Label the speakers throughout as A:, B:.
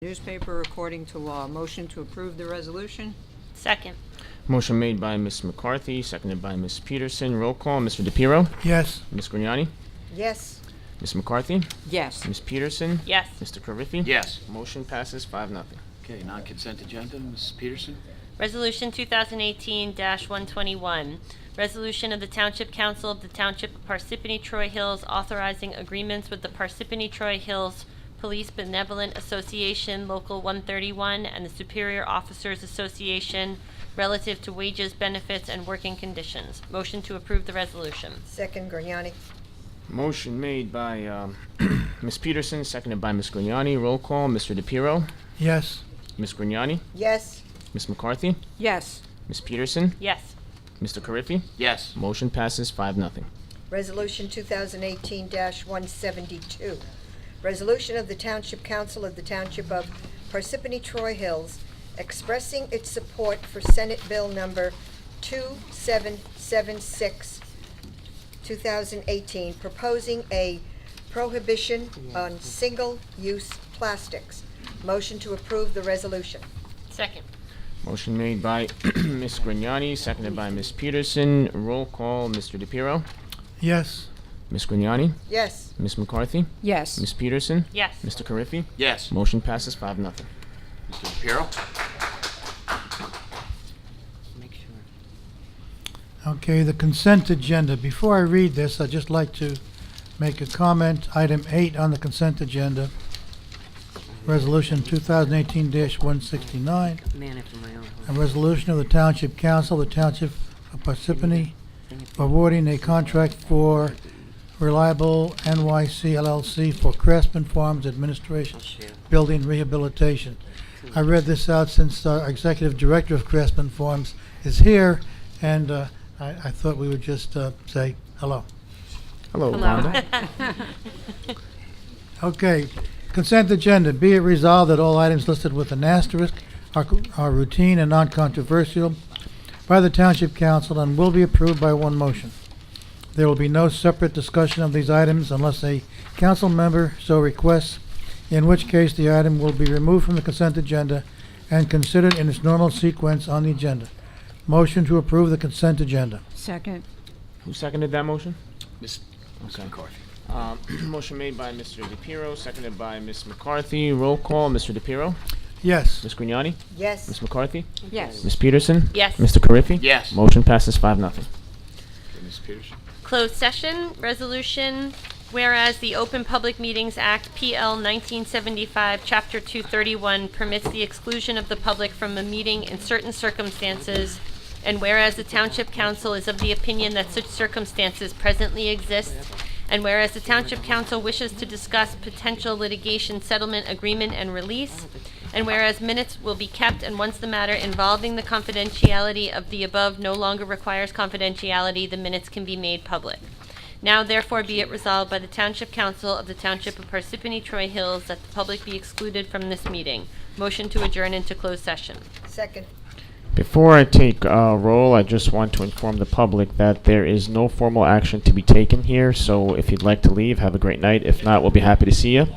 A: Newspaper according to law. Motion to approve the resolution?
B: Second.
C: Motion made by Ms. McCarthy, seconded by Ms. Peterson. Roll call, Mr. DePiero?
D: Yes.
C: Ms. Grignani?
A: Yes.
C: Ms. McCarthy?
A: Yes.
C: Ms. Peterson?
B: Yes.
C: Mr. Carriffy?
E: Yes.
C: Motion passes 5-0.
E: Okay, non-consent agenda, Mrs. Peterson?
B: Resolution 2018-121. Resolution of the Township Council of the Township of Parsippany-Troy Hills authorizing agreements with the Parsippany-Troy Hills Police Benevolent Association Local 131 and the Superior Officers Association relative to wages, benefits, and working conditions. Motion to approve the resolution.
A: Second, Grignani?
C: Motion made by Ms. Peterson, seconded by Ms. Grignani. Roll call, Mr. DePiero?
D: Yes.
C: Ms. Grignani?
A: Yes.
C: Ms. McCarthy?
A: Yes.
C: Ms. Peterson?
B: Yes.
C: Mr. Carriffy?
E: Yes.
C: Motion passes 5-0.
A: Resolution 2018-172. Resolution of the Township Council of the Township of Parsippany-Troy Hills expressing its support for Senate Bill Number 2776, 2018, proposing a prohibition on single-use plastics. Motion to approve the resolution.
B: Second.
C: Motion made by Ms. Grignani, seconded by Ms. Peterson. Roll call, Mr. DePiero?
D: Yes.
C: Ms. Grignani?
A: Yes.
C: Ms. McCarthy?
A: Yes.
C: Ms. Peterson?
B: Yes.
C: Mr. Carriffy?
E: Yes.
C: Motion passes 5-0.
E: Mr. DePiero?
D: Okay, the consent agenda. Before I read this, I'd just like to make a comment. Item 8 on the consent agenda. Resolution 2018-169. A resolution of the Township Council, the Township of Parsippany, awarding a contract for Reliable NYC LLC for Craftsman Farms Administration Building Rehabilitation. I read this out since our Executive Director of Craftsman Farms is here, and I thought we would just say hello.
C: Hello,
B: Hello.
C: Wanda.
D: Okay, consent agenda. Be it resolved that all items listed with an asterisk are routine and non-controversial by the Township Council and will be approved by one motion. There will be no separate discussion of these items unless a council member so requests, in which case the item will be removed from the consent agenda and considered in its normal sequence on the agenda. Motion to approve the consent agenda.
A: Second.
C: Who seconded that motion?
E: Ms.
C: Okay.
E: McCarthy?
C: Motion made by Mr. DePiero, seconded by Ms. McCarthy. Roll call, Mr. DePiero?
D: Yes.
C: Ms. Grignani?
A: Yes.
C: Ms. McCarthy?
A: Yes.
C: Ms. Peterson?
B: Yes.
C: Mr. Carriffy?
E: Yes.
C: Motion passes 5-0.
E: Okay, Ms. Peterson?
B: Closed session resolution. Whereas the Open Public Meetings Act, PL 1975, Chapter 231, permits the exclusion of the public from a meeting in certain circumstances, and whereas the Township Council is of the opinion that such circumstances presently exist, and whereas the Township Council wishes to discuss potential litigation settlement agreement and release, and whereas minutes will be kept, and once the matter involving the confidentiality of the above no longer requires confidentiality, the minutes can be made public. Now therefore be it resolved by the Township Council of the Township of Parsippany-Troy Hills that the public be excluded from this meeting. Motion to adjourn into closed session.
A: Second.
C: Before I take roll, I just want to inform the public that there is no formal action to be taken here, so if you'd like to leave, have a great night. If not, we'll be happy to see you.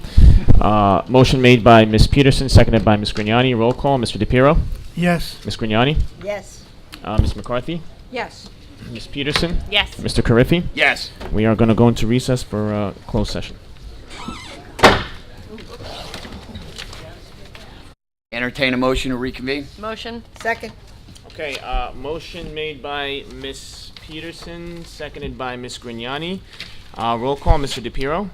C: Motion made by Ms. Peterson, seconded by Ms. Grignani. Roll call, Mr. DePiero?
D: Yes.
C: Ms. Grignani?
A: Yes.
C: Ms. McCarthy?
A: Yes.
C: Ms. Peterson?
B: Yes.
C: Mr. Carriffy?
E: Yes.
C: We are going to go into recess for closed session.
E: Entertain a motion to reconvene?
B: Motion.
A: Second.
C: Okay, motion made by Ms. Peterson, seconded by Ms. Grignani. Roll call, Mr. DePiero?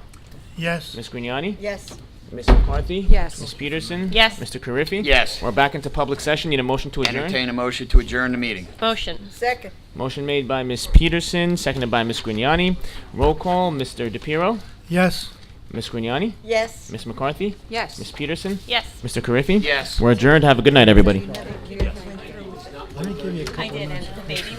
D: Yes.
C: Ms. Grignani?
A: Yes.
C: Ms. McCarthy?
A: Yes.
C: Ms. Peterson?
B: Yes.
C: Mr. Carriffy?
E: Yes.
C: We're back into public session. Need a motion to adjourn?
E: Entertain a motion to adjourn the meeting?
B: Motion.
A: Second.
C: Motion made by Ms. Peterson, seconded by Ms. Grignani. Roll call, Mr. DePiero?
D: Yes.
C: Ms. Grignani?
A: Yes.
C: Ms. McCarthy?
A: Yes.
C: Ms. Peterson?
B: Yes.
C: Mr. Carriffy?
E: Yes.
C: We're adjourned. Have a good night, everybody.
D: Let me give you a couple
B: I
D: of
B: did,
D: minutes.
B: and the baby